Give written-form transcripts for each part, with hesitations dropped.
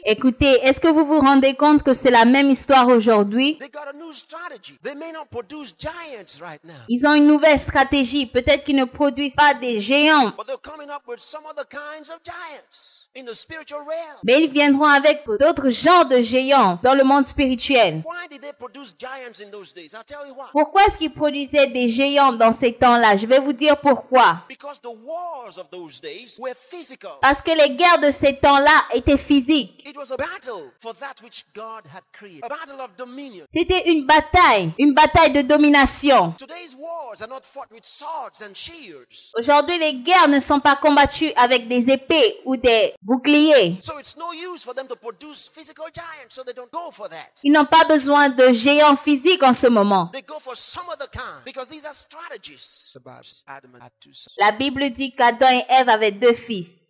Écoutez, est-ce que vous vous rendez compte que c'est la même histoire aujourd'hui? Ils ont une nouvelle stratégie. Peut-être qu'ils ne produisent pas des géants, mais ils viendront avec d'autres genres de géants dans le monde spirituel. Pourquoi est-ce qu'ils produisaient des géants dans ces temps-là? Je vais vous dire pourquoi. Parce que les guerres de ces temps-là étaient physiques. C'était une bataille de domination. Aujourd'hui, les guerres ne sont pas combattues avec des épées ou des boucliers. Ils n'ont pas besoin de géants physiques en ce moment. La Bible dit qu'Adam et Ève avaient deux fils.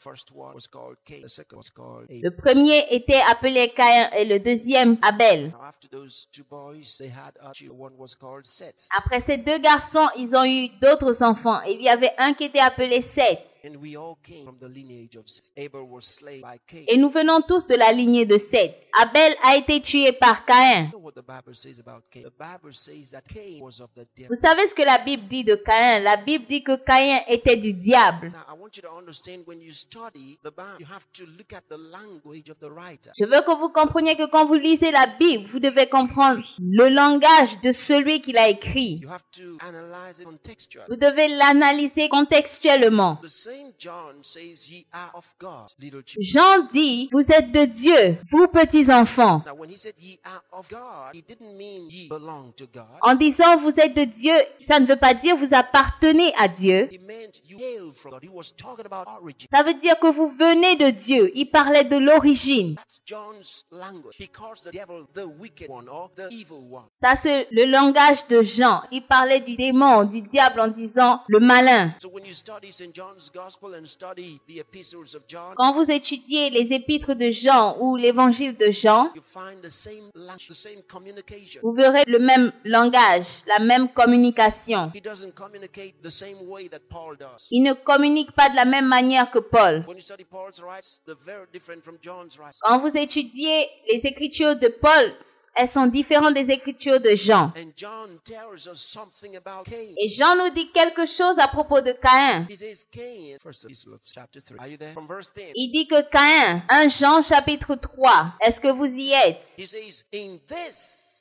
Le premier était appelé Caïn et le deuxième Abel. Après ces deux garçons, ils ont eu d'autres enfants. Il y avait un qui était appelé Seth. Et nous venons tous de la lignée de Seth. Abel a été tué par Caïn. Vous savez ce que la Bible dit de Caïn? La Bible dit que Caïn était du diable. Je veux que vous compreniez que quand vous lisez la Bible, vous devez comprendre le langage de celui qui l'a écrit. Vous devez l'analyser contextuellement. Jean dit, vous êtes de Dieu, vous petits enfants. En disant vous êtes de Dieu, ça ne veut pas dire vous appartenez à Dieu. Ça veut dire que vous venez de Dieu. Il parlait de l'origine. Ça, c'est le langage de Jean. Il parlait du démon, du diable en disant le malin. Quand vous étudiez les épîtres de Jean ou l'évangile de Jean, vous verrez le même langage, la même communication. Il ne communique pas de la même manière que Paul. Quand vous étudiez les écritures de Paul, elles sont différentes des écritures de Jean. Et Jean nous dit quelque chose à propos de Caïn. Il dit que Caïn, 1 Jean chapitre 3, est-ce que vous y êtes?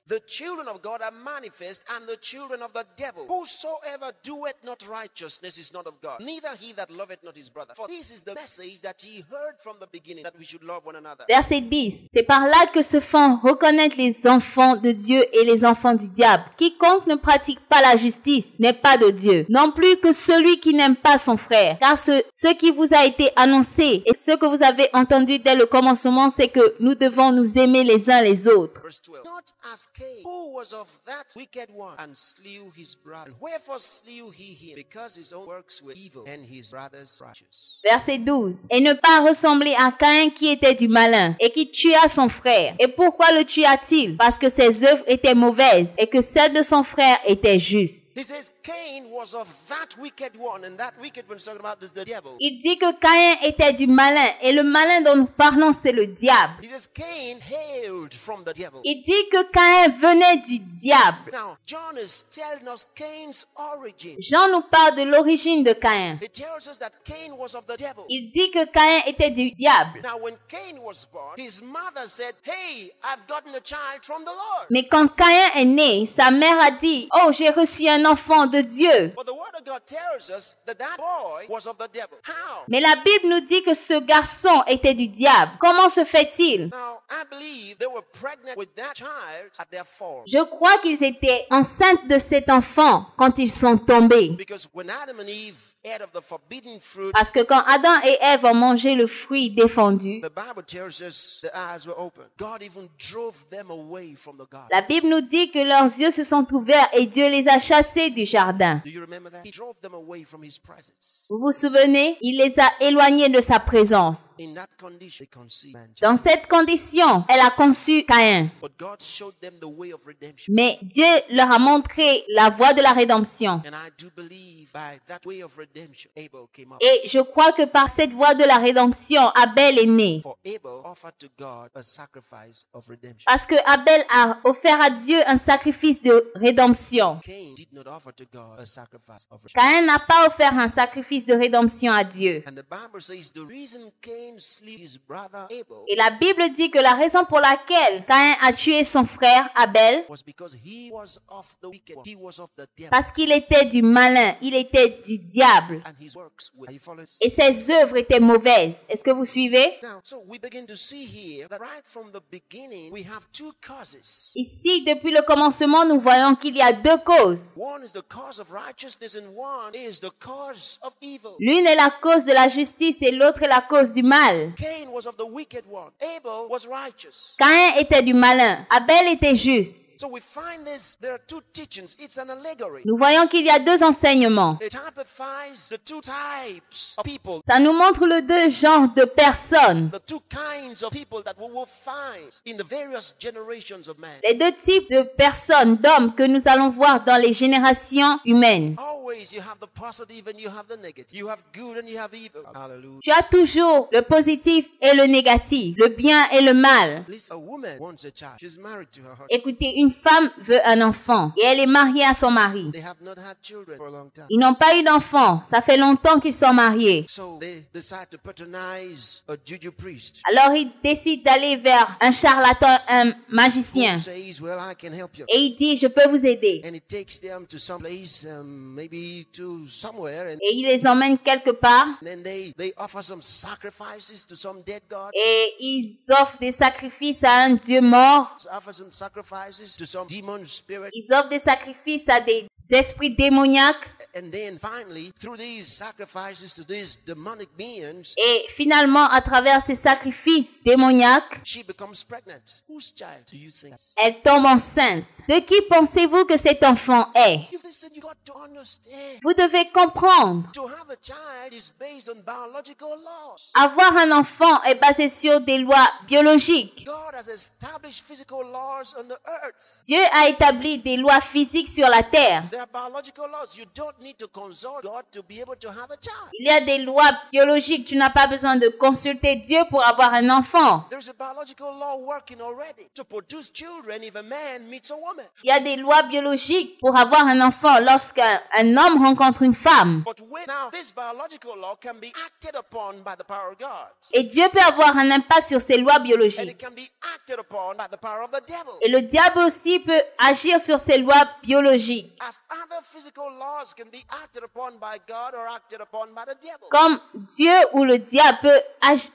The children of God are manifest, and the children of the devil. Whosoever doeth not righteousness is not of God, neither he that loveth not his brother. For this is the message that ye heard from the beginning, that we should love one another. Verset 10. C'est par là que se font reconnaître les enfants de Dieu et les enfants du diable. Quiconque ne pratique pas la justice n'est pas de Dieu, non plus que celui qui n'aime pas son frère. Car ce qui vous a été annoncé et ce que vous avez entendu dès le commencement, c'est que nous devons nous aimer les uns les autres. Verse 12. Not as Cain, who was of that wicked one, and slew his brother. Wherefore slew he him? Because his own works were evil, and his brother's righteous. Verset 12. Et ne pas ressembler à Caïn qui était du malin, et qui tua son frère. Et pourquoi le tua-t-il? Parce que ses œuvres étaient mauvaises, et que celles de son frère étaient justes. He says Cain was of that wicked one, and that wicked one is talking about the devil. Il dit que Caïn était du malin, et le malin dont nous parlons, c'est le diable. He says Cain hailed from the devil. Il dit que Caïn venait du diable. Now, John is telling us Cain's origin. Jean nous parle de l'origine de Caïn. He tells us that Cain was of the devil. Il dit que Caïn était du diable. Now, when Cain was born, his mother said, "Hey, I've gotten a child from the Lord." Mais quand Caïn est né, sa mère a dit, oh, j'ai reçu un enfant de Dieu. But the word of God tells us that that boy was of the devil. How? Mais la Bible nous dit que ce garçon était du diable. Comment se fait-il? Now, I believe they were pregnant with that child at their fall. Je crois qu'ils étaient enceintes de cet enfant quand ils sont tombés. Because when Adam and Eve ate of the forbidden fruit, Parce que quand Adam et Ève ont mangé le fruit défendu, the Bible tells us their eyes were open. God even drove them away from the garden. la Bible nous dit que leurs yeux se sont ouverts et Dieu les a chassés du jardin. Do you remember that? He drove them away from his presence. Vous vous souvenez? Il les a éloignés de sa présence. In that condition, they conceived. Dans cette condition, rédemption, elle a conçu Caïn. But God showed them the way of redemption. Mais Dieu leur a montré la voie de la rédemption. And I do believe by that way of redemption, Abel came up. Et je crois que par cette voie de la rédemption, Abel est né. For Abel offered to God a sacrifice of redemption. Parce que Abel a offert à Dieu un sacrifice de rédemption. Cain did not offer to God a sacrifice of redemption. Caïn n'a pas offert un sacrifice de rédemption à Dieu. And the Bible says the reason Cain slew his brother Abel Et la Bible dit que la raison pour laquelle Caïn a tué son frère Abel, was because he was of the wicked one. He was of the devil. parce qu'il était du malin, il était du diable. And his works were. Are you following? Et ses œuvres étaient mauvaises. Est-ce que vous suivez? Now, so we begin to see here that right from the beginning we have two causes. Ici, depuis le commencement, nous voyons qu'il y a deux causes. One is the cause of righteousness and one is the cause of evil. L'une est la cause de la justice et l'autre est la cause du mal. Cain was of the wicked one. Abel was righteous. Caïn était du malin. Abel était juste. So we find this, there are two teachings. It's an allegory. Nous voyons qu'il y a deux enseignements. It typifies the two types of people, Ça nous montre les deux genres de personnes. the two kinds of people that we will find in the various generations of man. Les deux types de personnes, d'hommes que nous allons voir dans les générations humaines. Always you have the positive and you have the negative. You have good and you have evil. Hallelujah. Tu as toujours le positif et le négatif, le bien et le mal. Listen, a woman wants a child. She's married to her husband. Écoutez, une femme veut un enfant et elle est mariée à son mari. They have not had children for a long time. Ils n'ont pas eu d'enfant. Ça fait longtemps qu'ils sont mariés. So they decide to patronize a juju priest Alors ils décident d'aller vers un charlatan, un magicien. who says, well, I can help you. Et il dit, je peux vous aider. And he takes them to some place, maybe to somewhere, and Et il les emmène quelque part. then they offer some sacrifices to some dead god. Et ils offrent des sacrifices à un Dieu mort. Offer some sacrifices to some demon spirit. Ils offrent des sacrifices à des esprits démoniaques. And then finally, through these sacrifices to these demonic beings, Et finalement, à travers ces sacrifices démoniaques, she becomes pregnant. Whose child do you think? elle tombe enceinte. De qui pensez-vous que cet enfant est? You listen, you got to understand. Vous devez comprendre. To have a child is based on biological laws. Avoir un enfant est basé sur des lois biologiques. God has established physical laws on the earth. Dieu a établi des lois physiques sur la terre. There are biological laws. You don't need to consult God to be able to have a child. Il y a des lois biologiques. Tu n'as pas besoin de consulter Dieu pour avoir un enfant. There's a biological law working already to produce children if a man meets a woman. Il y a des lois biologiques pour avoir un enfant lorsqu'un homme rencontre une femme. But when now this biological law can be acted upon by the power of God. Et Dieu peut avoir un impact sur ces lois And it biologiques. can be acted upon by the power of the devil. Et le diable aussi peut agir sur ces lois biologiques. As other physical laws can be acted upon by God or acted upon by the devil. Comme Dieu ou le diable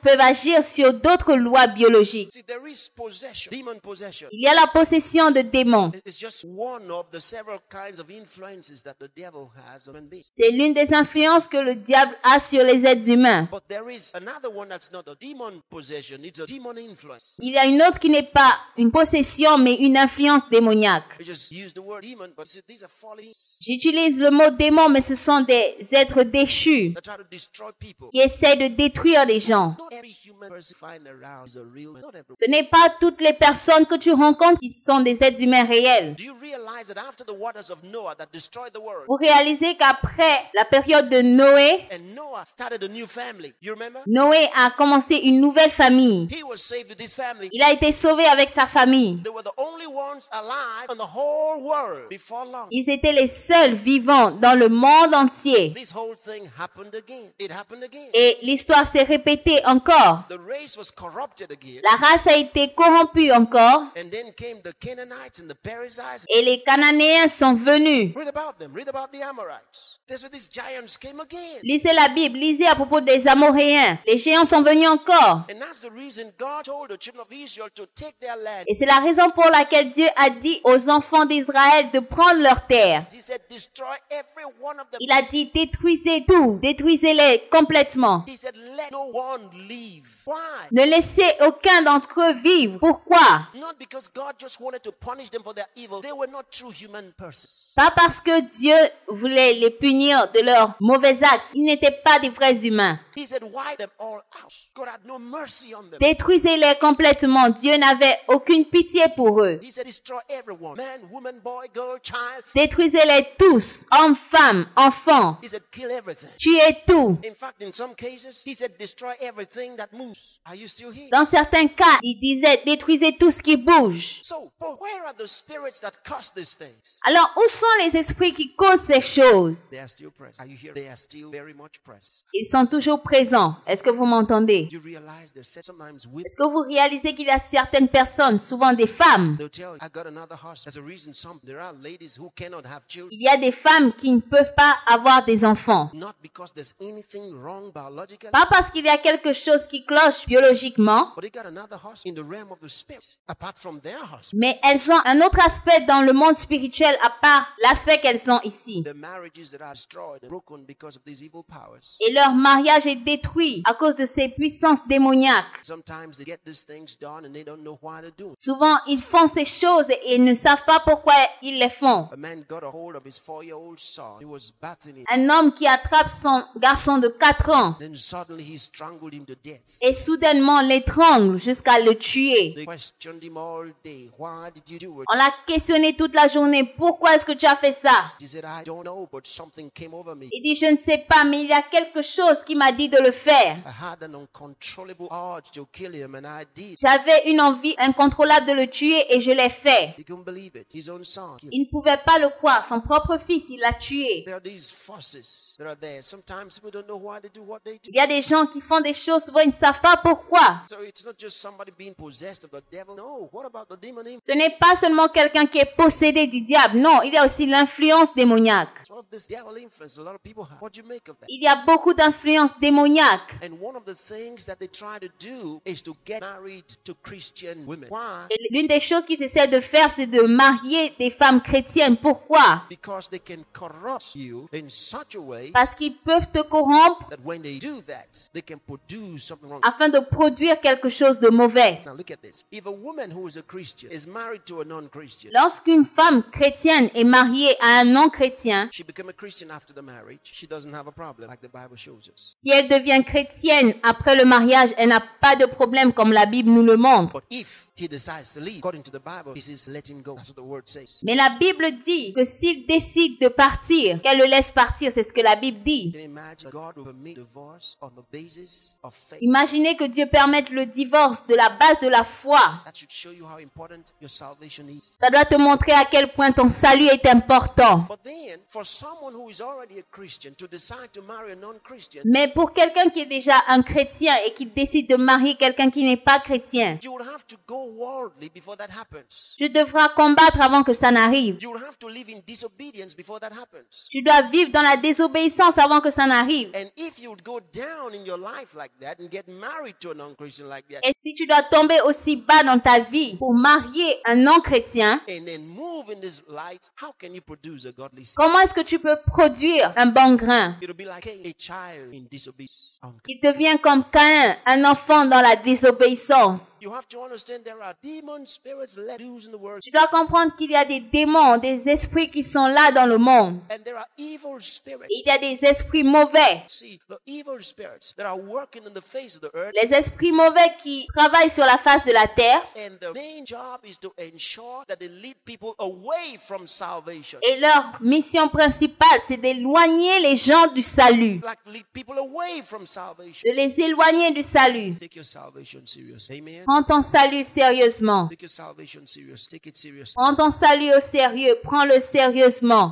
peuvent agir sur d'autres lois biologiques. See, there is possession, demon possession. Il y a la possession de démons. It's just one of the several kinds of influences that the devil has on beings. C'est l'une des influences que le diable a sur les êtres humains. But there is another one that's not a demon possession, it's a demon influence. Il y a une autre qui n'est pas une possession, mais une influence démoniaque. We just use the word demon, but see, these are fallen beings J'utilise le mot démon, mais ce sont des êtres déchus that try to destroy people. qui essaient de détruire les gens. Not every human person find around is a real man. Not every. Ce n'est pas toutes les personnes que tu rencontres qui sont des êtres humains réels. Do you realize that after the waters of Noah that destroyed the world, Vous réalisez qu'après la période de Noé, and Noah started a new family, you remember? Noé a commencé une nouvelle famille. He was saved with his family. Il a été sauvé avec sa famille. They were the only ones alive in the whole world before long. Ils étaient les seuls vivants dans le monde entier. This whole thing happened again. It happened again. Et l'histoire s'est répétée encore. The race was corrupted again. La race a été corrompue encore. And then came the Canaanites and the Perizzites. Et les Cananéens sont venus. Read about them. Read about the Amorites. That's where these giants came again. Lisez la Bible, lisez à propos des Amoréens. Les géants sont venus encore. And that's the reason God told the children of Israel to take their land. Et c'est la raison pour laquelle Dieu a dit aux enfants d'Israël de prendre leur terre. He said, destroy every one of them. Il a dit détruisez tout, détruisez-les complètement. He said, let no one leave Why? Ne laissez aucun d'entre eux vivre. Pourquoi? Not because God just wanted to punish them for their evil. They were not true human persons. Pas parce que Dieu voulait les punir de leurs mauvais actes. Ils n'étaient pas des vrais humains. He said, wipe them all out. God had no mercy on them. Détruisez-les complètement. Dieu n'avait aucune pitié pour eux. He said, destroy everyone. Man, woman, boy, girl, child. Détruisez-les tous. Hommes, femmes, enfants. He said, kill everything. Tuez tout. In fact, in some cases, he said, destroy everything that moves. Are you still here? Dans certains cas, il disait détruisez tout ce qui bouge. So, but where are the spirits that cause these things? Alors, où sont les esprits qui causent ces choses? They are still present. Are you here? They are still very much present. Ils sont toujours présents. Est-ce que vous m'entendez? You realize there's sometimes women, Est-ce que vous réalisez qu'il y a certaines personnes, souvent des femmes? they'll tell you, I got another husband. There's a reason there are ladies who cannot have children. Il y a des femmes qui ne peuvent pas avoir des enfants. Not because there's anything wrong biologically, Pas parce qu'il y a quelque chose qui cloche biologiquement, but they got another husband in the realm of the spirit, apart from their husband. mais elles ont un autre aspect dans le monde spirituel à part l'aspect qu'elles ont ici. The marriages that are destroyed and broken because of these evil powers. Et leur mariage est détruit à cause de ces puissances démoniaques. Sometimes they get these things done and they don't know why they're doing it. Souvent, ils font ces choses et ils ne savent pas pourquoi ils les font. A man got a hold of his 4-year-old son. He was battling him. Un homme qui attrape son garçon de 4 ans Then suddenly he strangled him to death. et soudainement l'étrangle jusqu'à le tuer. They questioned him all day. Why did you do it? On l'a questionné toute la journée. Pourquoi est-ce que tu as fait ça? He said, I don't know, but something came over me. Il dit, je ne sais pas, mais il y a quelque chose qui m'a dit de le faire. I had an uncontrollable urge to kill him, and I did. J'avais une envie incontrôlable de le tuer et je l'ai fait. He couldn't believe it. His own son. Il ne pouvait pas le croire. Son propre fils, il l'a tué. There are these forces that are there. Sometimes people don't know why they do what they do. Il y a des gens qui font des choses, souvent ils ne savent pas pourquoi. So it's not just somebody being possessed of the devil. No, what about the demon himself? Ce n'est pas seulement quelqu'un qui est possédé du diable. Non, il y a aussi l'influence démoniaque. Some of this devil influence a lot of people have. What do you make of that? Il y a beaucoup d'influences démoniaques. And one of the things that they try to do is to get married to Christian women. Why? Et l'une des choses qu'ils essaient de faire, c'est de marier des femmes chrétiennes. Pourquoi? Because they can corrupt you in such a way Parce qu'ils peuvent te corrompre that when they do that, they can produce something wrong. afin de produire quelque chose de mauvais. Now look at this. If a woman who is a Christian is married to a non-Christian, Lorsqu'une femme chrétienne est mariée à un non-chrétien, she become a Christian after the marriage, she doesn't have a problem like the Bible shows us. si elle devient chrétienne après le mariage, elle n'a pas de problème comme la Bible nous le montre. But if he decides to leave, according to the Bible, he says, let him go. That's what the word says. Mais la Bible dit que s'il décide de partir, qu'elle le laisse partir, c'est ce que la Bible dit. Can you imagine God will permit divorce on the basis of faith? Imaginez que Dieu permette le divorce de la base de la foi. That should show you how important your salvation is. Ça doit te montrer à quel point ton salut est important. But then, for someone who is already a Christian to decide to marry a non-Christian, Mais pour quelqu'un qui est déjà un chrétien et qui décide de marier quelqu'un qui n'est pas chrétien, you will have to go worldly before that happens. tu devras combattre avant que ça n'arrive. You will have to live in disobedience before that happens. Tu dois vivre dans la désobéissance avant que ça n'arrive. And if you would go down in your life like that and get married to a non-Christian like that, Et si tu dois tomber aussi bas dans ta vie pour marier un non-chrétien, and then move in this light, how can you produce a godly son? comment est-ce que tu peux produire un bon grain? It'll be like a child in disobedience. Il devient comme Caïn, un enfant dans la désobéissance. You have to understand there are demon spirits let loose in the world. Tu dois comprendre qu'il y a des démons, des esprits qui sont là dans le monde. And there are evil spirits. Il y a des esprits mauvais. See, the evil spirits that are working on the face of the earth, Les esprits mauvais qui travaillent sur la face de la terre. and the main job is to ensure that they lead people away from salvation. Et leur mission principale, c'est d'éloigner les gens du salut. Like lead people away from salvation. De les éloigner du salut. Take your salvation serious. Amen. Prends ton salut sérieusement. Take your salvation serious. Take it serious. Prends ton salut au sérieux. Prends-le sérieusement.